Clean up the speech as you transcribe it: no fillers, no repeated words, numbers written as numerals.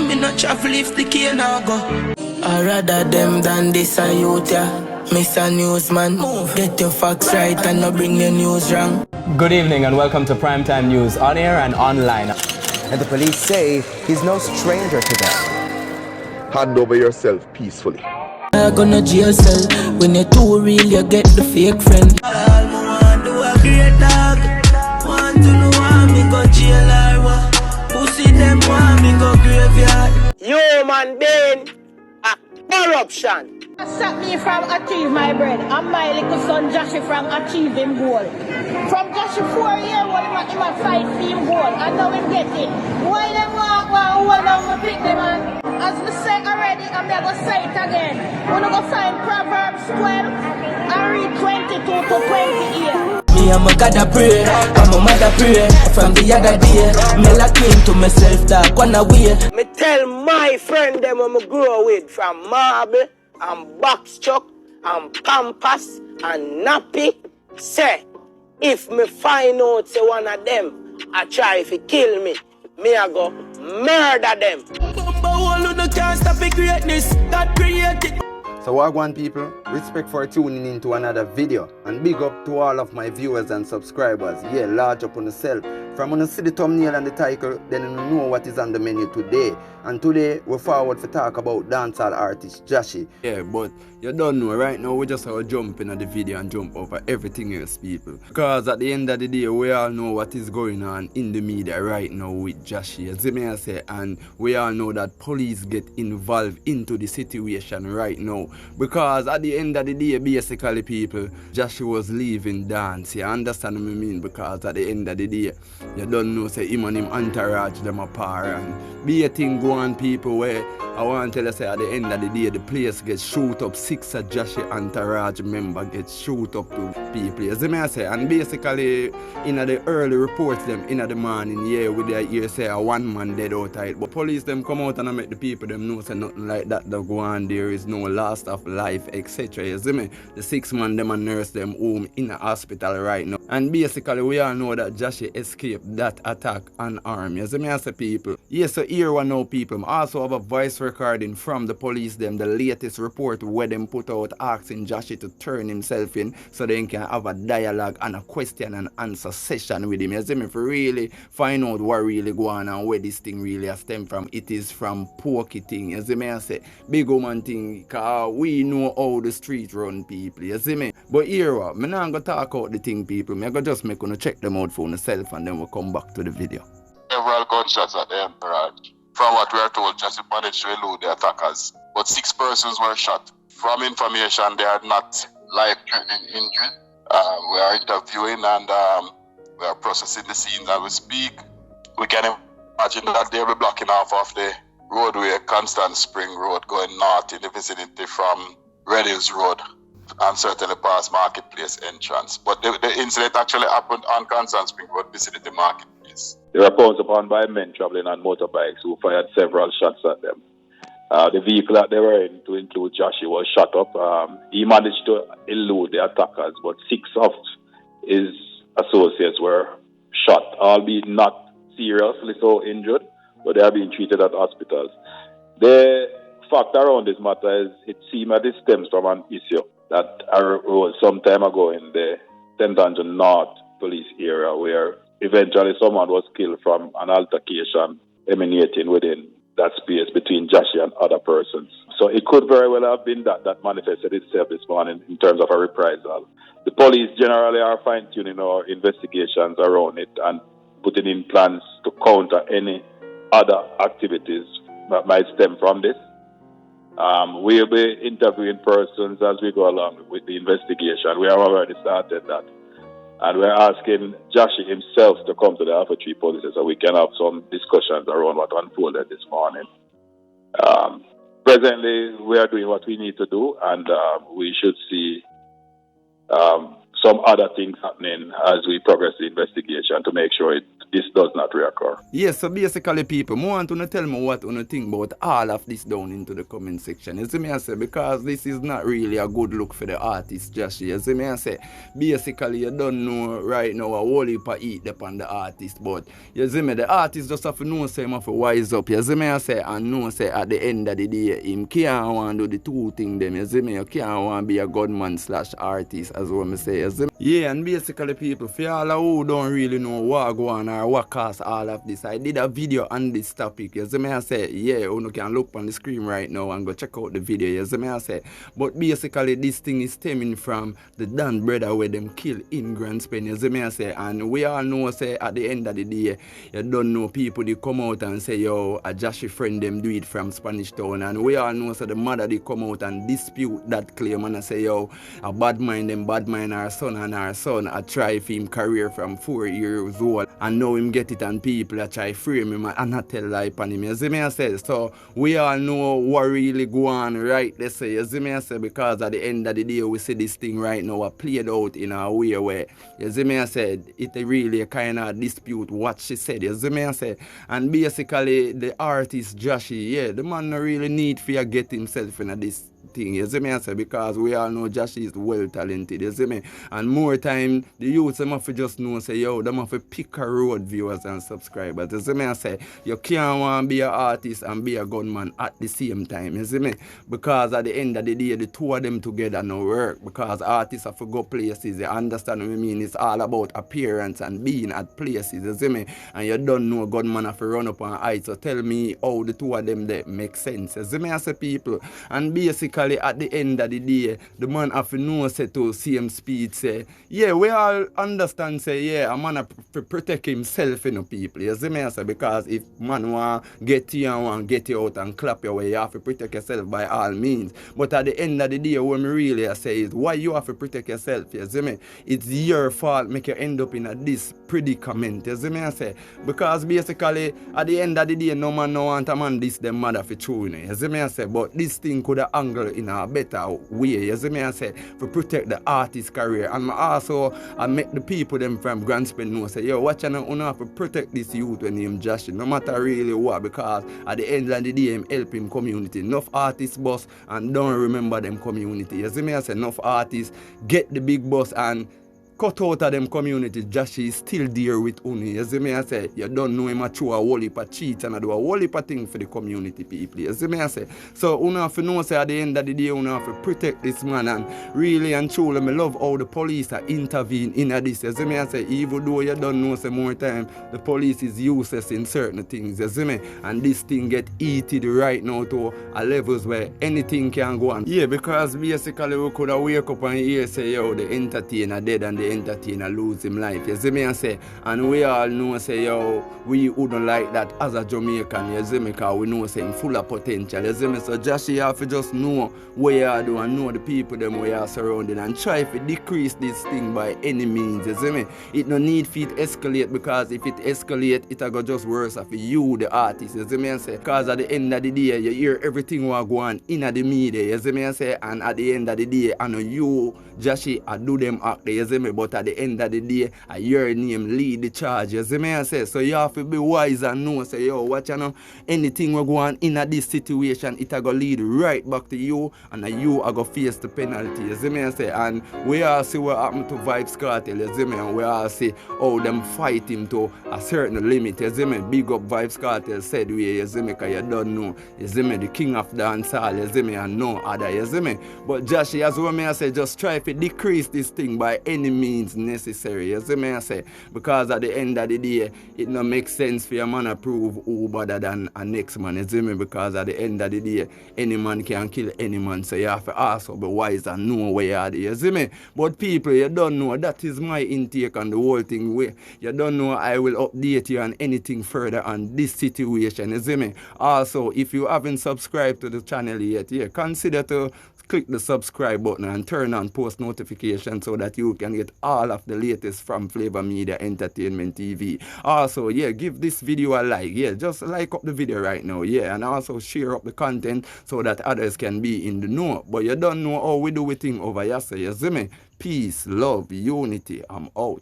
me not travel if the key now go. I rather them than this a youth, yeah. Mr. Newsman, get your facts right and not bring your news wrong. Good evening and welcome to Primetime News on air and online. And the police say he's no stranger to them. Hand over yourself peacefully. I gonna jail cell. When you're too real, you get the fake friend. All I want to a great dog. Want to know why me go jail or what? Pussy them want me go graveyard. Human being, a corruption. Stop me from achieve my bread. And my little son Jahshii from achieving goal. From Jahshii 4 years old, him a fight team goal. And now him get it. Why them want hold on me pick them on? As we said already, I'm gonna say it again. We're gonna find Proverbs 12 and read 22 to 28. Me and my God I pray, and my mother pray. From the other day, me like clean to myself that one away. Me tell my friend them when me grow with from marble and box chuck and pampas and nappy. Say, if me find out say one of them I try to kill me, me I go murder them. So wagwan people, respect for tuning in to another video and big up to all of my viewers and subscribers. Yeah, large up on yourself. From when you see the thumbnail and the title, then you know what is on the menu today. And today we're forward to talk about dancehall artist Jahshii. Yeah, but you don't know right now we just have to jump into the video and jump over everything else, people. Because at the end of the day we all know what is going on in the media right now with Jahshii, as me I say, and we all know that police get involved into the situation right now. Because at the end of the day, basically people, Jahshii was leaving dance. You understand what I mean? Because at the end of the day, you don't know say him and him entourage them apart and be a thing go on, people, where I want to tell you say at the end of the day the place gets shoot up. 6 of Jahshii entourage member get shoot up to people, as I say. And basically in the early reports them in the morning, yeah, with their ear say a 1 man dead out of it. But police them come out and make the people them know say nothing like that go on. There is no loss of life, etc. You see me? The 6 man them and nurse them home in the hospital right now. And basically we all know that Jahshii escaped that attack unarmed. You see me, I say, people? Yes, so here we know, people. I also have a voice recording from the police them, the latest report where them put out asking Jahshii to turn himself in so they can have a dialogue and a question and answer session with him. You see me? If we really find out what really going on and where this thing really has stemmed from, it is from pokey thing. You see me, I say, big woman thing, because we know how the street run, people. You see me? But here, I'm not going to talk out the thing, people. I'm going to just make you check them out for yourself and then we'll come back to the video. Several gunshots at the Entourage. From what we are told, Jahshii managed to elude the attackers, but 6 persons were shot. From information, they are not life-threatening injured. We are interviewing and we are processing the scene as we speak. We can imagine that they'll be blocking off of the roadway, Constant Spring Road, going north in the vicinity from Red Hills Road and certainly past Marketplace entrance. But the incident actually happened on Constant Spring Road vicinity Marketplace. They were pounced upon by men traveling on motorbikes who fired several shots at them. The vehicle that they were in, to include Jahshii, was shot up. He managed to elude the attackers, but 6 of his associates were shot, albeit not seriously so injured, but they are being treated at hospitals. The fact around this matter is it seems that it stems from an issue that arose some time ago in the St. Andrew North police area, where eventually someone was killed from an altercation emanating within that space between Jahshii and other persons. So it could very well have been that manifested itself this morning in terms of a reprisal. The police generally are fine-tuning our investigations around it and putting in plans to counter any other activities that might stem from this. We'll be interviewing persons as we go along with the investigation. We have already started that. And we're asking Jahshii himself to come to the Alpha Tree Police so we can have some discussions around what unfolded this morning. Presently, we are doing what we need to do, and we should see some other things happening as we progress the investigation to make sure it this does not reoccur. Yes, so basically people, I want to tell me what you think about all of this down into the comment section. You see me I say, because this is not really a good look for the artist, Jahshii. You see me I say, basically you don't know right now a whole heap of eat upon the artist, but you see me, the artist just have to know say him have to wise up. You see me I say, and know say at the end of the day, him can't want to do the two things them. You see me, you can't want to be a gunman / artist, as what me say. You see me? Yeah, and basically people, for all who don't really know what go on or what cause all of this, I did a video on this topic. You see me I say, yeah, you can look on the screen right now and go check out the video. You see me I say, but basically this thing is stemming from the Dan brother where them kill in Grand Spain. You see me I say, and we all know say at the end of the day, you don't know people they come out and say, yo, a Jahshii friend them do it from Spanish Town, and we all know say the mother they come out and dispute that claim and I say, yo, a bad mind our son, and our son a try for him career from 4 years old, and now him get it and people a try frame him and not tell lie upon him. You see me I say, so we all know what really go on right they say. You see me I say, because at the end of the day we see this thing right now played out in a way where, you see me I said, it really kind of dispute what she said. You see me I say, and basically the artist Jahshii, yeah, the man no really need to get himself in this thing, you see me I say, because we all know Jahshii is well talented, you see me, and more time the youth them have to just know say, yo, them have to pick a road viewers and subscribers. You see me I say, you can't want to be an artist and be a gunman at the same time, you see me, because at the end of the day the two of them together no work, because artists have to go places. You understand what I mean? It's all about appearance and being at places, you see me, and you don't know gunman have to run up on heights. So tell me how the two of them they make sense, you see me I say, people. And basically at the end of the day, the man have to know say to same speed say, yeah, we all understand say, yeah, a man have to protect himself, you know, people. You see me I say, because if man want get you and want get you out and clap your way, you have to protect yourself by all means. But at the end of the day, what me really say is, why you have to protect yourself, you see me? It's your fault make you end up in this predicament, you see me I say, because basically at the end of the day, no man no want a man this them mother for true, you see me I say, but this thing could have angled in a better way, you see me I say, to protect the artist career. And also I make the people them from Grand Spain know say, yo, watch you have to protect this youth when him Jahshii, no matter really what, because at the end of the day him help him community. Enough artists boss and don't remember them community, you see me I say, enough artists get the big boss and cut out of them community. Jahshii is still there with Uni. You see me I say, you don't know him a throw a whole heap of cheat and a do a whole heap of thing for the community people. You see me I say. So you have to know say at the end of the day you have to protect this man, and really and truly me love how the police are intervene in this. You see me I say, even though you don't know say more time the police is useless in certain things, you see me, and this thing get heated right now to a levels where anything can go on. Yeah, because basically we could have wake up and hear say, yo, the entertainer dead and the entertainer lose him life, you see me I say, and we all know say, yo, we wouldn't like that as a Jamaican, you see me, because we know say him full of potential, you see me. So Jahshii have to just know where you are doing and know the people them where you are surrounding and try to decrease this thing by any means, you see me. It no need for it escalate, because if it escalate it go just worse for you the artist, you see me I say, because at the end of the day you hear everything what go on in the media, you see me I say, and at the end of the day I know you Jahshii I do them act there, you see me, but at the end of the day your name lead the charge, you see me I say. So you have to be wise and know say, yo, watch you know, anything we go on in this situation it go lead right back to you, and you are going to face the penalty, you see me I say. And we all see what happened to Vybz Kartel, you see me, and we all see how them fight him to a certain limit, you see me. Big up Vybz Kartel said we, you see me, because you don't know, you see me, the king of dancehall, you see me, and no other, you see me. But Jahshii, as well me I say, just try to decrease this thing by any means necessary, you see me I say, because at the end of the day it no make sense for a man to prove who better than a next man, you see me, because at the end of the day any man can kill any man. So you have to also be wise and know where you are there, you see me. But people, you don't know, that is my intake on the whole thing. You don't know, I will update you on anything further on this situation, you see me. Also, if you haven't subscribed to the channel yet, yeah, consider to click the subscribe button and turn on post notifications so that you can get all of the latest from Flava Media Entertainment TV. Also, yeah, give this video a like. Yeah, just like up the video right now. Yeah, and also share up the content so that others can be in the know. But you don't know how we do a thing over here, so you see me. Peace, love, unity. I'm out.